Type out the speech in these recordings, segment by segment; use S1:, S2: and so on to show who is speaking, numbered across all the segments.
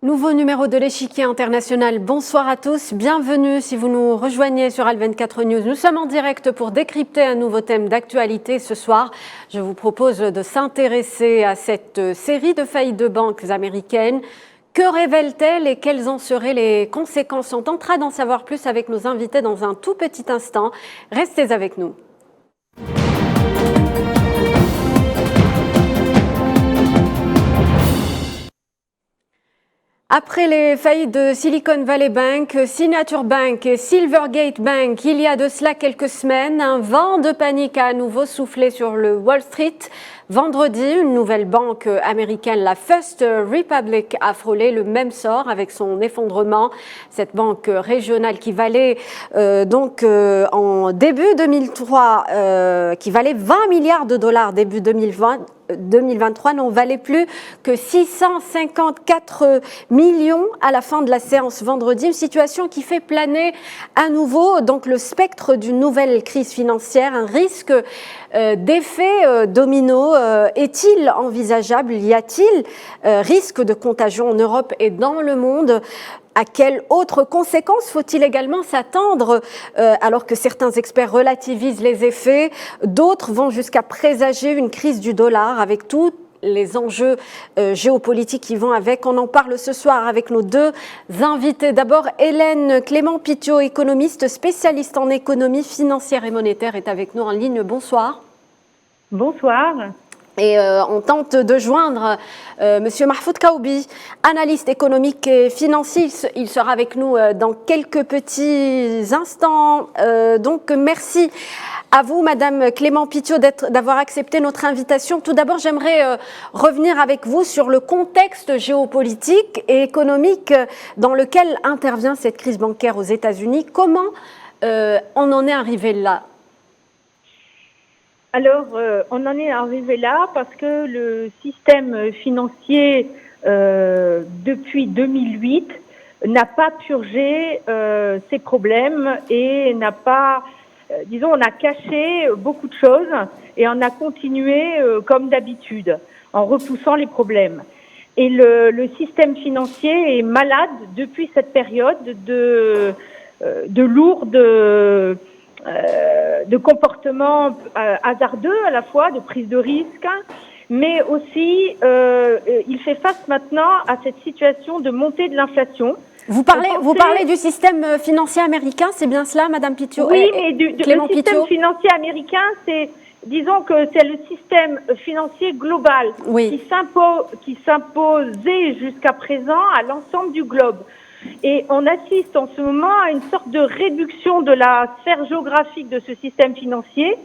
S1: Nouveau numéro de l'échiquier international. Bonsoir à tous, bienvenue si vous nous rejoignez sur Al24 News. Nous sommes en direct pour décrypter un nouveau thème d'actualité ce soir. Je vous propose de s'intéresser à cette série de faillites de banques américaines. Que révèle-t-elle et quelles en seraient les conséquences? On tentera d'en savoir plus avec nos invités dans un tout petit instant. Restez avec nous. Après les faillites de Silicon Valley Bank, Signature Bank et Silvergate Bank, il y a de cela quelques semaines, un vent de panique a à nouveau soufflé sur le Wall Street. Vendredi, une nouvelle banque américaine, la First Republic, a frôlé le même sort avec son effondrement. Cette banque régionale qui valait en début 2003, qui valait 20 milliards de dollars début 2023 n'en valait plus que 654 millions à la fin de la séance vendredi. Une situation qui fait planer à nouveau donc le spectre d'une nouvelle crise financière, un risque d'effet domino. Est-il envisageable? Y a-t-il risque de contagion en Europe et dans le monde? À quelles autres conséquences faut-il également s'attendre alors que certains experts relativisent les effets? D'autres vont jusqu'à présager une crise du dollar avec tous les enjeux géopolitiques qui vont avec. On en parle ce soir avec nos deux invités. D'abord, Hélène Clément-Pittiot, économiste spécialiste en économie financière et monétaire, est avec nous en ligne. Bonsoir.
S2: Bonsoir.
S1: Et on tente de joindre Monsieur Mahfoud Kaoubi, analyste économique et financier. Il sera avec nous dans quelques petits instants. Donc merci à vous, Madame Clément-Pittiot, d'avoir accepté notre invitation. Tout d'abord, j'aimerais revenir avec vous sur le contexte géopolitique et économique dans lequel intervient cette crise bancaire aux États-Unis. Comment on en est arrivé là?
S2: Alors, on en est arrivé là parce que le système financier, depuis 2008, n'a pas purgé ses problèmes et n'a pas, on a caché beaucoup de choses et on a continué comme d'habitude, en repoussant les problèmes. Et le système financier est malade depuis cette période de lourdes... de comportements hasardeux à la fois, de prise de risque, mais aussi il fait face maintenant à cette situation de montée de l'inflation.
S1: Vous parlez du système financier américain, c'est bien cela, Madame Pittiot?
S2: Oui, mais le système financier américain, disons que c'est le système financier global qui s'imposait jusqu'à présent à l'ensemble du globe. Et on assiste en ce moment à une sorte de réduction de la sphère géographique de ce système financier,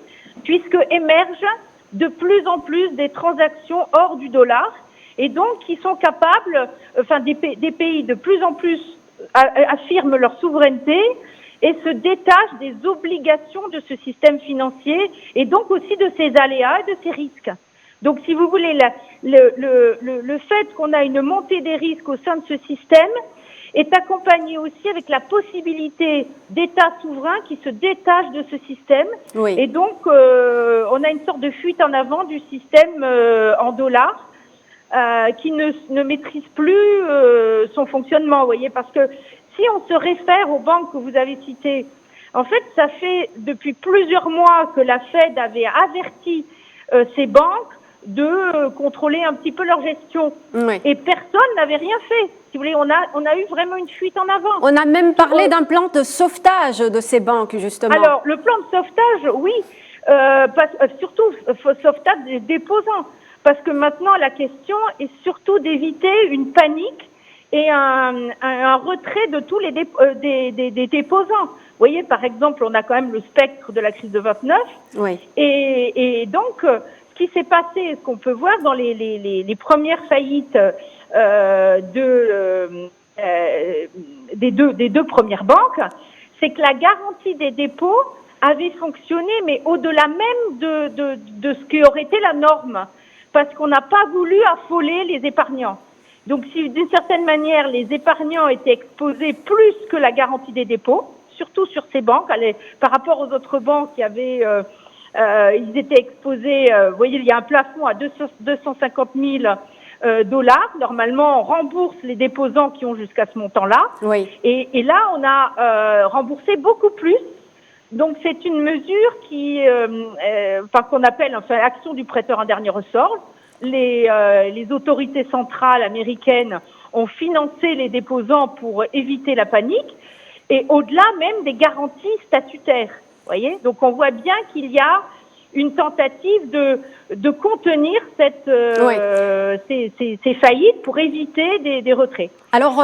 S2: puisque émergent de plus en plus des transactions hors du dollar, et donc qui sont capables, des pays de plus en plus affirment leur souveraineté et se détachent des obligations de ce système financier, et donc aussi de ses aléas et de ses risques. Donc, si vous voulez, le fait qu'on a une montée des risques au sein de ce système est accompagné aussi avec la possibilité d'États souverains qui se détachent de ce système. Oui. Et donc, on a une sorte de fuite en avant du système en dollars qui ne maîtrise plus son fonctionnement, vous voyez, parce que si on se réfère aux banques que vous avez citées, en fait, ça fait depuis plusieurs mois que la Fed avait averti ces banques de contrôler un petit peu leur gestion. Oui. Et personne n'avait rien fait. Si vous voulez, on a eu vraiment une fuite en avant.
S1: On a même parlé d'un plan de sauvetage de ces banques, justement.
S2: Alors, le plan de sauvetage, oui, surtout sauvetage des déposants. Parce que maintenant, la question est surtout d'éviter une panique et un retrait de tous les des déposants. Vous voyez, par exemple, on a quand même le spectre de la crise de 29. Oui. Et donc, ce qui s'est passé, ce qu'on peut voir dans les premières faillites des deux premières banques, c'est que la garantie des dépôts avait fonctionné, mais au-delà même de ce qui aurait été la norme, parce qu'on n'a pas voulu affoler les épargnants. Donc, si d'une certaine manière, les épargnants étaient exposés plus que la garantie des dépôts, surtout sur ces banques, par rapport aux autres banques qui avaient... ils étaient exposés, vous voyez, il y a un plafond à 250 000 dollars. Normalement, on rembourse les déposants qui ont jusqu'à ce montant-là.
S1: Oui.
S2: Et là, on a remboursé beaucoup plus. Donc, c'est une mesure qu'on appelle action du prêteur en dernier ressort. Les autorités centrales américaines ont financé les déposants pour éviter la panique, et au-delà même des garanties statutaires. Voyez, donc on voit bien qu'il y a une tentative de contenir ces faillites pour éviter des retraits.
S1: Alors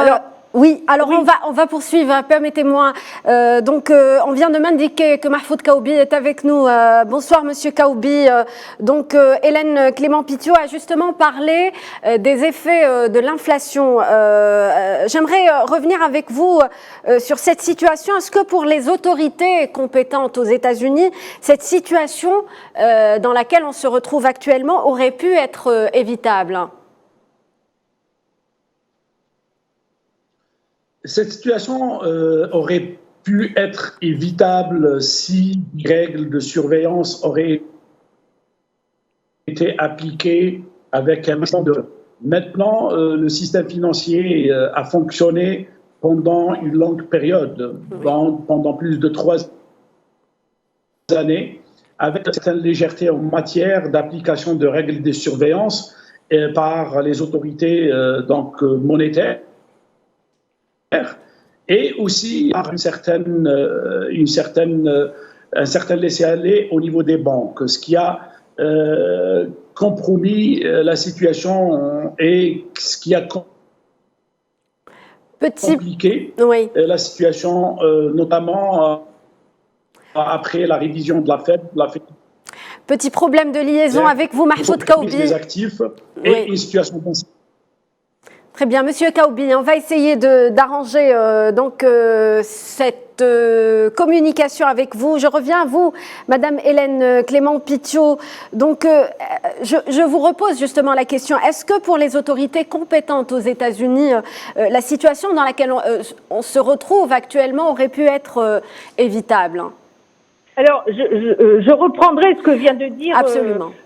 S1: oui, alors oui. On va poursuivre, permettez-moi. On vient de m'indiquer que Mahfoud Kaoubi est avec nous. Bonsoir Monsieur Kaoubi. Hélène Clément-Pitio a justement parlé des effets de l'inflation. J'aimerais revenir avec vous sur cette situation. Est-ce que pour les autorités compétentes aux États-Unis, cette situation dans laquelle on se retrouve actuellement aurait pu être évitable ?
S3: Cette situation aurait pu être évitable si des règles de surveillance auraient été appliquées avec un instant de... Maintenant, le système financier a fonctionné pendant une longue période, pendant plus de 3 années, avec une certaine légèreté en matière d'application de règles de surveillance par les autorités monétaires. Et aussi par un certain laisser-aller au niveau des banques, ce qui a compromis la situation et ce qui a compliqué la situation, notamment après la révision de la Fed.
S1: Petit problème de liaison avec vous, Mahfoud Kaoubi.
S3: Des actifs et une situation conséquente.
S1: Très bien, Monsieur Kaoubi, on va essayer d'arranger cette communication avec vous. Je reviens à vous, Madame Hélène Clément-Pitio. Je vous repose justement la question. Est-ce que pour les autorités compétentes aux États-Unis, la situation dans laquelle on se retrouve actuellement aurait pu être évitable ?
S2: Alors, je reprendrai ce que vient de dire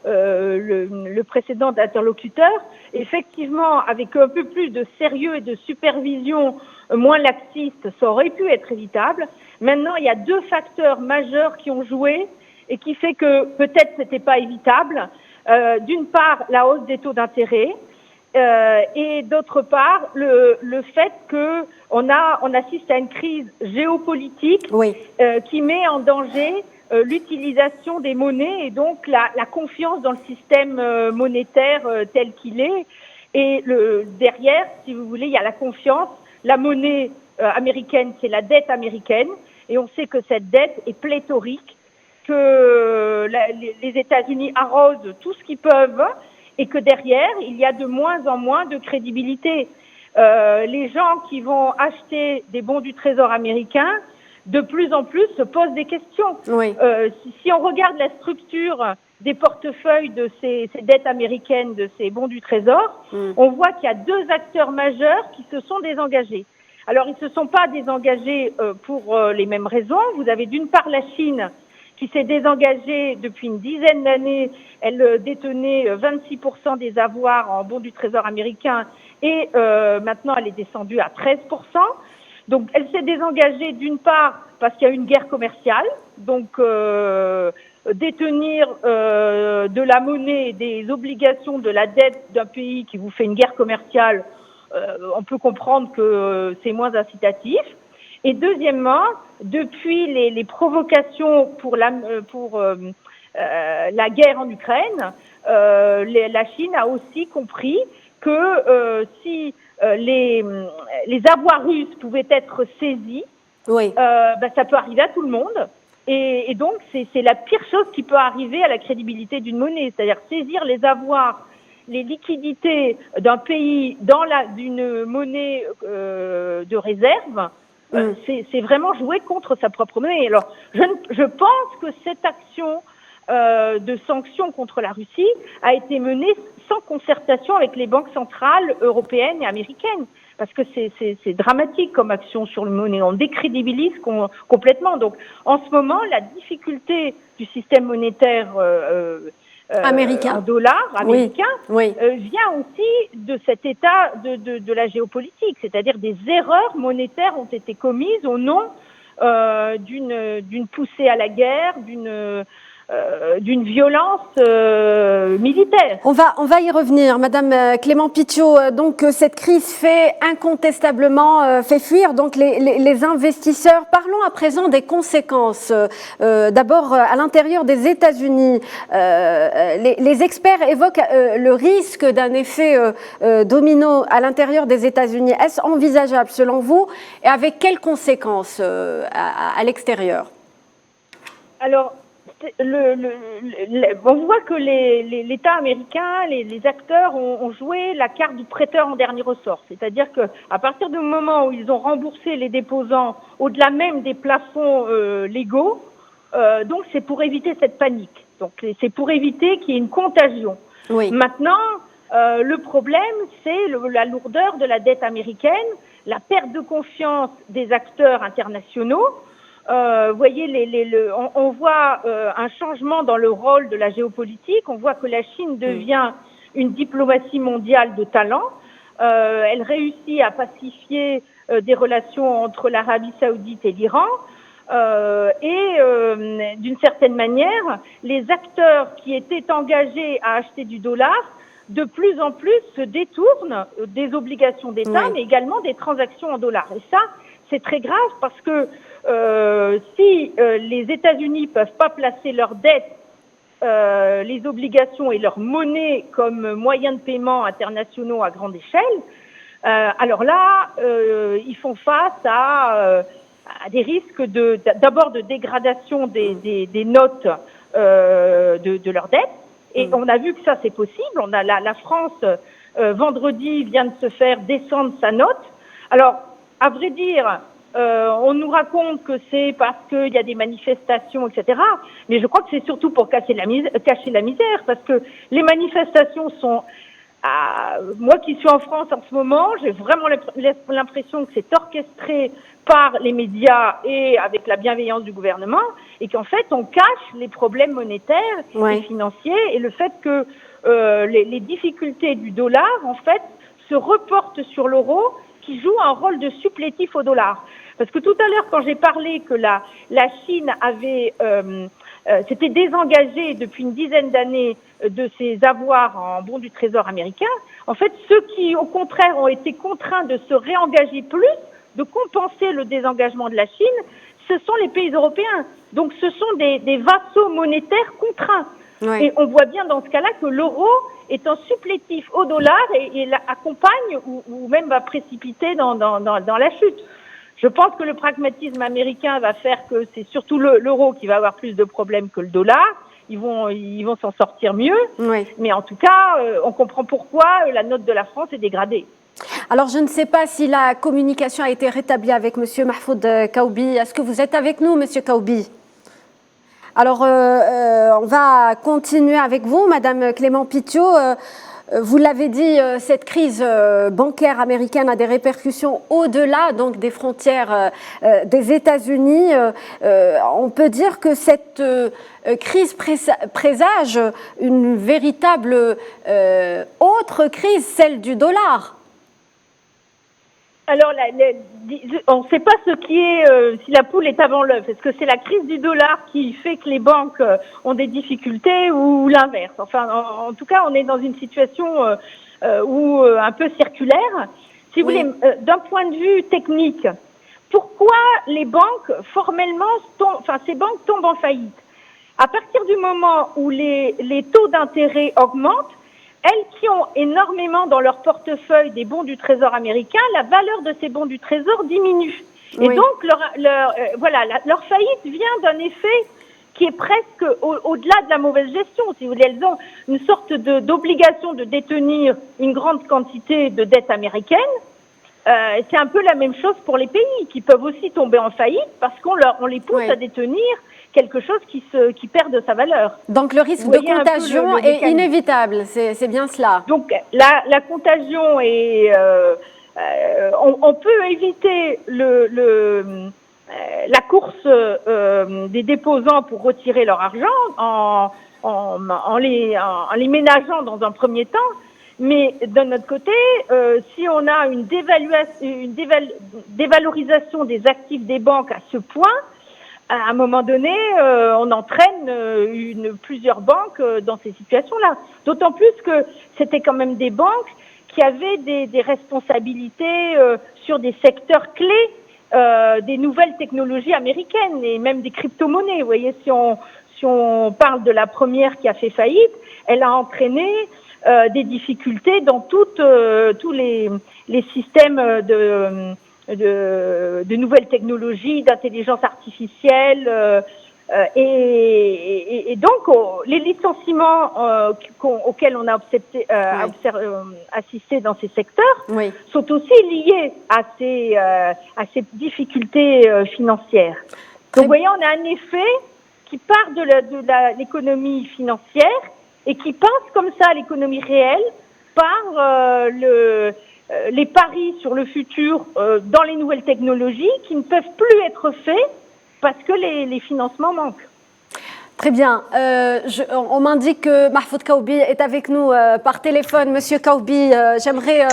S2: le précédent interlocuteur. Effectivement, avec un peu plus de sérieux et de supervision moins laxiste, ça aurait pu être évitable. Maintenant, il y a 2 facteurs majeurs qui ont joué et qui fait que peut-être c'était pas évitable. D'une part, la hausse des taux d'intérêt et d'autre part, le fait que on assiste à une crise géopolitique qui met en danger l'utilisation des monnaies et donc la confiance dans le système monétaire tel qu'il est. Et derrière, si vous voulez, il y a la confiance. La monnaie américaine, c'est la dette américaine. Et on sait que cette dette est pléthorique, que les États-Unis arrosent tout ce qu'ils peuvent et que derrière, il y a de moins en moins de crédibilité. Les gens qui vont acheter des bons du Trésor américain, de plus en plus se posent des questions. Si on regarde la structure des portefeuilles de ces dettes américaines, de ces bons du Trésor, on voit qu'il y a 2 acteurs majeurs qui se sont désengagés. Alors, ils ne se sont pas désengagés pour les mêmes raisons. Vous avez d'une part la Chine qui s'est désengagée depuis une dizaine d'années. Elle détenait 26% des avoirs en bons du Trésor américain et maintenant elle est descendue à 13%. Donc elle s'est désengagée d'une part parce qu'il y a une guerre commerciale, donc détenir de la monnaie, des obligations, de la dette d'un pays qui vous fait une guerre commerciale, on peut comprendre que c'est moins incitatif. Et deuxièmement, depuis les provocations pour la guerre en Ukraine, la Chine a aussi compris que si les avoirs russes pouvaient être saisis, ça peut arriver à tout le monde. Et donc, c'est la pire chose qui peut arriver à la crédibilité d'une monnaie, c'est-à-dire saisir les avoirs, les liquidités d'un pays dans d'une monnaie de réserve. C'est vraiment jouer contre sa propre monnaie. Alors, je pense que cette action de sanctions contre la Russie a été menée sans concertation avec les banques centrales européennes et américaines, parce que c'est dramatique comme action sur le monnaie. On décrédibilise complètement. Donc, en ce moment, la difficulté du système monétaire
S1: américain.
S2: en dollars américains,
S1: oui.
S2: Vient aussi de cet état de la géopolitique, c'est-à-dire des erreurs monétaires ont été commises au nom d'une poussée à la guerre, d'une violence militaire.
S1: On va y revenir, Madame Clément Pithiot. Donc cette crise fait incontestablement fait fuir donc les investisseurs. Parlons à présent des conséquences. D'abord à l'intérieur des États-Unis, les experts évoquent le risque d'un effet domino à l'intérieur des États-Unis. Est-ce envisageable selon vous et avec quelles conséquences à l'extérieur?
S2: Alors, on voit que l'État américain, les acteurs ont joué la carte du prêteur en dernier ressort. C'est-à-dire qu'à partir du moment où ils ont remboursé les déposants au-delà même des plafonds légaux, donc c'est pour éviter cette panique. Donc c'est pour éviter qu'il y ait une contagion.
S1: Oui.
S2: Maintenant, le problème, c'est la lourdeur de la dette américaine, la perte de confiance des acteurs internationaux. Vous voyez, on voit un changement dans le rôle de la géopolitique. On voit que la Chine devient une diplomatie mondiale de talent. Elle réussit à pacifier des relations entre l'Arabie Saoudite et l'Iran. D'une certaine manière, les acteurs qui étaient engagés à acheter du dollar, de plus en plus se détournent des obligations d'État, mais également des transactions en dollars. Et ça, c'est très grave parce que si les États-Unis peuvent pas placer leurs dettes, les obligations et leur monnaie comme moyen de paiement internationaux à grande échelle, alors là, ils font face à des risques d'abord de dégradation des notes de leurs dettes. Et on a vu que ça, c'est possible. On a la France, vendredi, vient de se faire descendre sa note. Alors, à vrai dire, on nous raconte que c'est parce qu'il y a des manifestations, etc. Mais je crois que c'est surtout pour cacher la misère, parce que les manifestations sont... moi qui suis en France en ce moment, j'ai vraiment l'impression que c'est orchestré par les médias et avec la bienveillance du gouvernement, et qu'en fait on cache les problèmes monétaires et financiers, et le fait que les difficultés du dollar en fait se reportent sur l'euro, qui joue un rôle de supplétif au dollar. Parce que tout à l'heure, quand j'ai parlé que la Chine avait s'était désengagée depuis une dizaine d'années de ses avoirs en bons du Trésor américain, en fait, ceux qui, au contraire, ont été contraints de se réengager plus, de compenser le désengagement de la Chine, ce sont les pays européens. Donc, ce sont des vassaux monétaires contraints. Ouais. Et on voit bien dans ce cas-là que l'euro est un supplétif au dollar et accompagne ou même va précipiter dans la chute. Je pense que le pragmatisme américain va faire que c'est surtout l'euro qui va avoir plus de problèmes que le dollar. Ils vont s'en sortir mieux. Oui. Mais en tout cas, on comprend pourquoi la note de la France est dégradée.
S1: Alors, je ne sais pas si la communication a été rétablie avec M. Mahfoud Kaoubi. Est-ce que vous êtes avec nous, M. Kaoubi ? Alors, on va continuer avec vous, Madame Clément Pithiot. Vous l'avez dit, cette crise bancaire américaine a des répercussions au-delà donc des frontières des États-Unis. On peut dire que cette crise présage une véritable autre crise, celle du dollar.
S2: Alors, on ne sait pas ce qui est, si la poule est avant l'œuf. Est-ce que c'est la crise du dollar qui fait que les banques ont des difficultés ou l'inverse? Enfin, en tout cas, on est dans une situation où un peu circulaire. Si vous voulez, d'un point de vue technique, pourquoi les banques, formellement, ces banques tombent en faillite? À partir du moment où les taux d'intérêt augmentent, elles qui ont énormément dans leur portefeuille des bons du Trésor américain, la valeur de ces bons du Trésor diminue. Et donc, leur faillite vient d'un effet qui est presque au-delà de la mauvaise gestion. Si vous voulez, elles ont une sorte d'obligation de détenir une grande quantité de dettes américaines. C'est un peu la même chose pour les pays qui peuvent aussi tomber en faillite parce qu'on les pousse à détenir quelque chose qui perd de sa valeur.
S1: Donc le risque de contagion est inévitable, c'est bien cela.
S2: Donc la contagion est... on peut éviter la course des déposants pour retirer leur argent en les ménageant dans un premier temps. Mais d'un autre côté, si on a une dévalorisation des actifs des banques à ce point, à un moment donné, on entraîne plusieurs banques dans ces situations-là. D'autant plus que c'était quand même des banques qui avaient des responsabilités sur des secteurs clés des nouvelles technologies américaines et même des crypto-monnaies. Vous voyez, si on parle de la première qui a fait faillite, elle a entraîné des difficultés dans tous les systèmes de nouvelles technologies, d'intelligence artificielle, et donc les licenciements auxquels on a assisté dans ces secteurs sont aussi liés à ces difficultés financières. Donc, vous voyez, on a un effet qui part de l'économie financière et qui pense comme ça à l'économie réelle par les paris sur le futur dans les nouvelles technologies qui ne peuvent plus être faits parce que les financements manquent.
S1: Très bien. On m'indique que Mahfoud Kaoubi est avec nous par téléphone. Monsieur Kaoubi, j'aimerais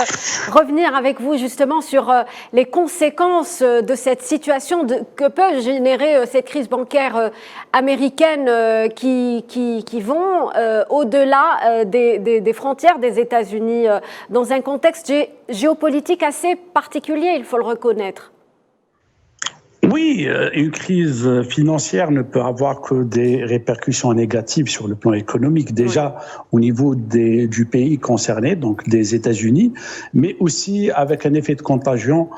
S1: revenir avec vous justement sur les conséquences de cette situation que peut générer cette crise bancaire américaine qui vont au-delà des frontières des États-Unis dans un contexte géopolitique assez particulier, il faut le reconnaître.
S3: Oui, une crise financière ne peut avoir que des répercussions négatives sur le plan économique, déjà au niveau du pays concerné, donc des États-Unis, mais aussi avec un effet de contagion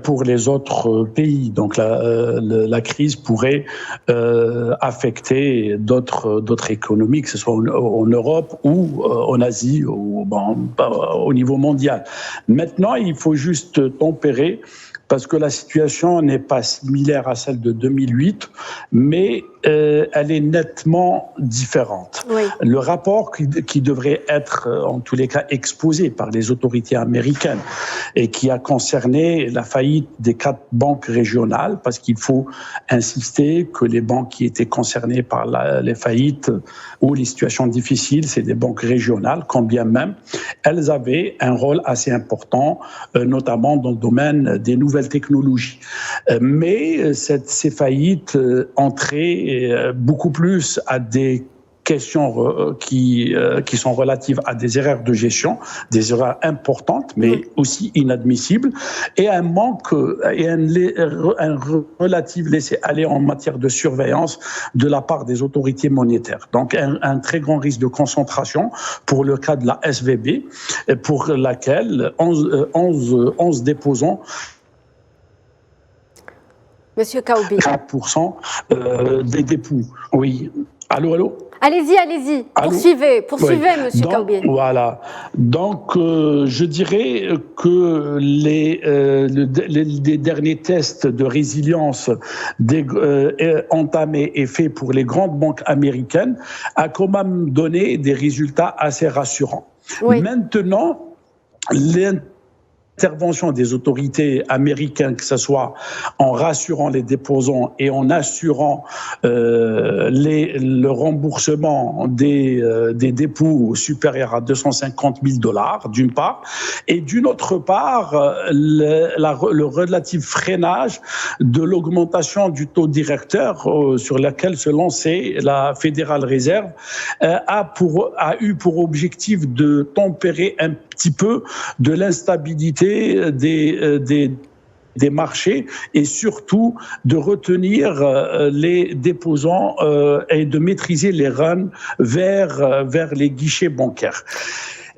S3: pour les autres pays. Donc la crise pourrait affecter d'autres économies, que ce soit en Europe ou en Asie, ou au niveau mondial. Maintenant, il faut juste tempérer, parce que la situation n'est pas similaire à celle de 2008, mais elle est nettement différente. Oui. Le rapport qui devrait être, en tous les cas, exposé par les autorités américaines et qui a concerné la faillite des 4 banques régionales, parce qu'il faut insister que les banques qui étaient concernées par les faillites ou les situations difficiles, c'est des banques régionales, quand bien même elles avaient un rôle assez important, notamment dans le domaine des nouvelles technologies. Mais ces faillites entraient beaucoup plus à des questions qui sont relatives à des erreurs de gestion, des erreurs importantes, mais aussi inadmissibles, et un manque et un relatif laisser-aller en matière de surveillance de la part des autorités monétaires. Donc un très grand risque de concentration pour le cas de la SVB, pour laquelle 11 déposants,
S1: Monsieur Kaoubi.
S3: 4% des dépôts. Oui. Allô?
S1: Allez-y. Poursuivez, oui. Monsieur Kaoubi. Voilà.
S3: Donc, je dirais que les derniers tests de résilience entamés et faits pour les grandes banques américaines a quand même donné des résultats assez rassurants. Oui. Maintenant, l'intervention des autorités américaines, que ce soit en rassurant les déposants et en assurant le remboursement des dépôts supérieurs à $250,000 d'une part, et d'une autre part le relatif freinage de l'augmentation du taux directeur sur laquelle se lançait la Fédérale Réserve a eu pour objectif de tempérer un petit peu de l'instabilité des marchés et surtout de retenir les déposants et de maîtriser les runs vers les guichets bancaires.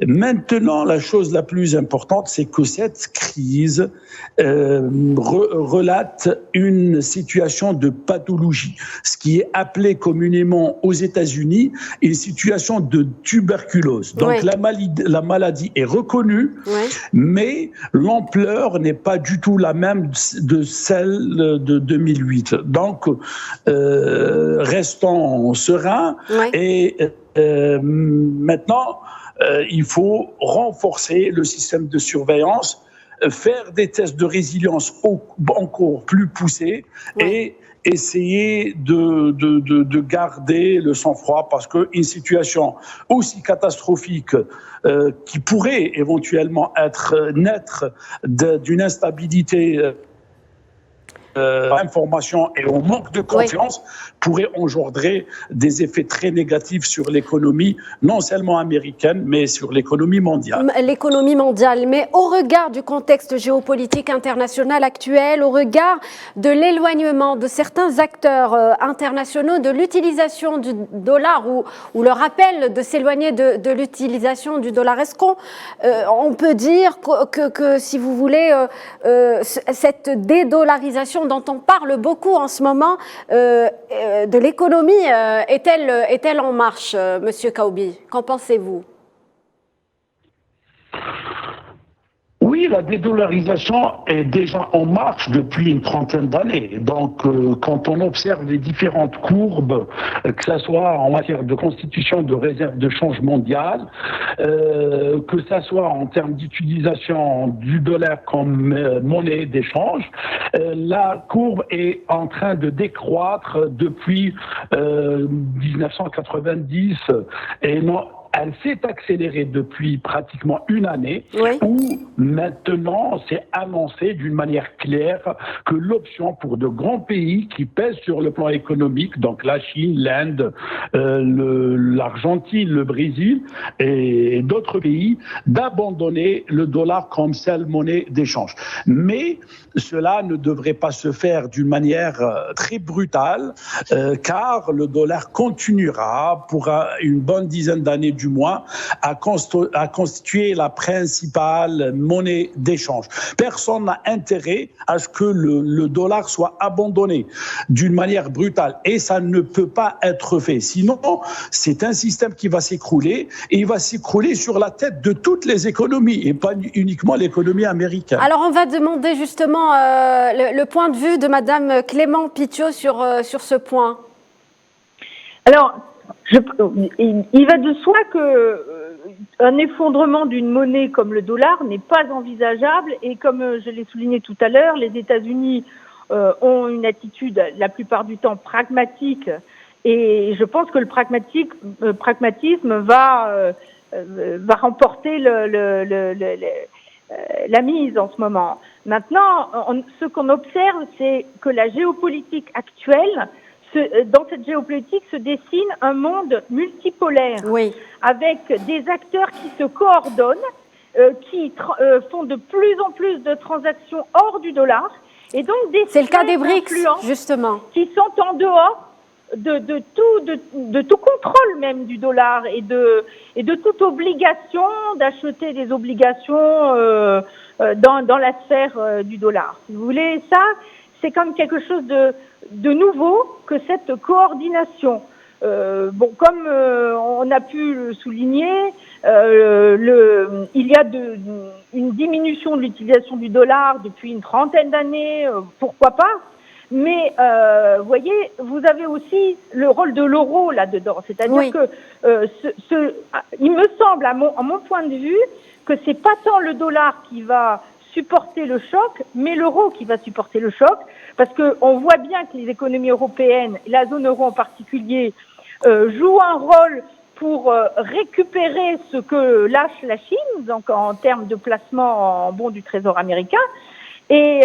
S3: Maintenant, la chose la plus importante, c'est que cette crise relate une situation de pathologie, ce qui est appelé communément aux États-Unis une situation de tuberculose. Donc la maladie est reconnue, mais l'ampleur n'est pas du tout la même de celle de 2008. Donc, restons sereins et maintenant, il faut renforcer le système de surveillance faire des tests de résilience encore plus poussés et essayer de garder le sang-froid, parce qu'une situation aussi catastrophique qui pourrait éventuellement naître d'une instabilité information et au manque de confiance pourrait engendrer des effets très négatifs sur l'économie, non seulement américaine, mais sur l'économie mondiale.
S1: L'économie mondiale, mais au regard du contexte géopolitique international actuel, au regard de l'éloignement de certains acteurs internationaux de l'utilisation du dollar ou le rappel de s'éloigner de l'utilisation du dollar, est-ce qu'on peut dire que, si vous voulez, cette dédollarisation dont on parle beaucoup en ce moment de l'économie est-elle en marche, Monsieur Kaoubi? Qu'en pensez-vous?
S3: Oui, la dédollarisation est déjà en marche depuis une trentaine d'années. Donc, quand on observe les différentes courbes, que ce soit en matière de constitution de réserve de change mondiale, que ce soit en termes d'utilisation du dollar comme monnaie d'échange, la courbe est en train de décroître depuis 1990 et non. Elle s'est accélérée depuis pratiquement une année, où maintenant c'est annoncé d'une manière claire que l'option pour de grands pays qui pèsent sur le plan économique, donc la Chine, l'Inde, l'Argentine, le Brésil et d'autres pays, d'abandonner le dollar comme seule monnaie d'échange. Mais cela ne devrait pas se faire d'une manière très brutale, car le dollar continuera pour une bonne dizaine d'années du moins à constituer la principale monnaie d'échange. Personne n'a intérêt à ce que le dollar soit abandonné d'une manière brutale, et ça ne peut pas être fait. Sinon, c'est un système qui va s'écrouler, et il va s'écrouler sur la tête de toutes les économies et pas uniquement l'économie américaine.
S1: Alors on va demander justement le point de vue de Madame Clément Pittiot sur ce point.
S2: Alors, il va de soi qu'un effondrement d'une monnaie comme le dollar n'est pas envisageable, et comme je l'ai souligné tout à l'heure, les États-Unis ont une attitude la plupart du temps pragmatique, et je pense que le pragmatisme va remporter la mise en ce moment. Maintenant, ce qu'on observe, c'est que la géopolitique actuelle, dans cette géopolitique se dessine un monde multipolaire, avec des acteurs qui se coordonnent, qui font de plus en plus de transactions hors du dollar, et donc
S1: c'est le cas des BRICS, justement,
S2: qui sont en dehors de tout contrôle même du dollar et de toute obligation d'acheter des obligations dans la sphère du dollar. Si vous voulez, ça, c'est comme quelque chose de nouveau que cette coordination. Comme on a pu le souligner, il y a une diminution de l'utilisation du dollar depuis une trentaine d'années, pourquoi pas, mais vous voyez, vous avez aussi le rôle de l'euro là-dedans, c'est-à-dire que il me semble, à mon point de vue, que c'est pas tant le dollar qui va supporter le choc, mais l'euro qui va supporter le choc, parce que on voit bien que les économies européennes, et la zone euro en particulier, jouent un rôle pour récupérer ce que lâche la Chine, donc en termes de placement en bons du Trésor américain, et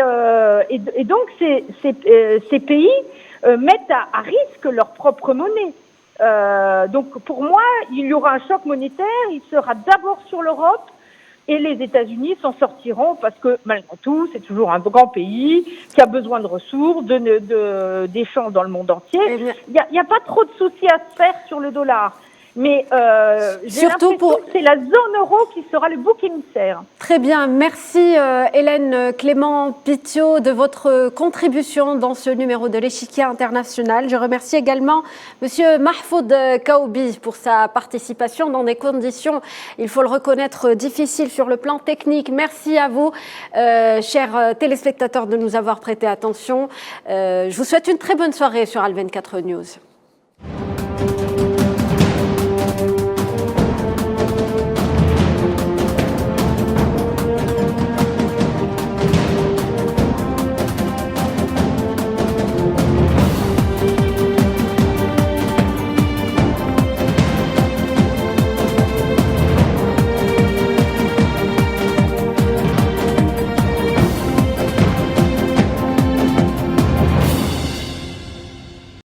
S2: donc ces pays mettent à risque leur propre monnaie. Donc pour moi, il y aura un choc monétaire, il sera d'abord sur l'Europe, et les États-Unis s'en sortiront parce que, malgré tout, c'est toujours un grand pays qui a besoin de ressources, d'échanges dans le monde entier. Il n'y a pas trop de soucis à se faire sur le dollar. Mais j'ai l'impression que c'est la zone euro qui sera le bouc émissaire.
S1: Très bien. Merci Hélène Clément Pittiot de votre contribution dans ce numéro de l'Échiquier international. Je remercie également Monsieur Mahfoud Kaoubi pour sa participation dans des conditions, il faut le reconnaître, difficiles sur le plan technique. Merci à vous, chers téléspectateurs, de nous avoir prêté attention. Je vous souhaite une très bonne soirée sur Al 24 News.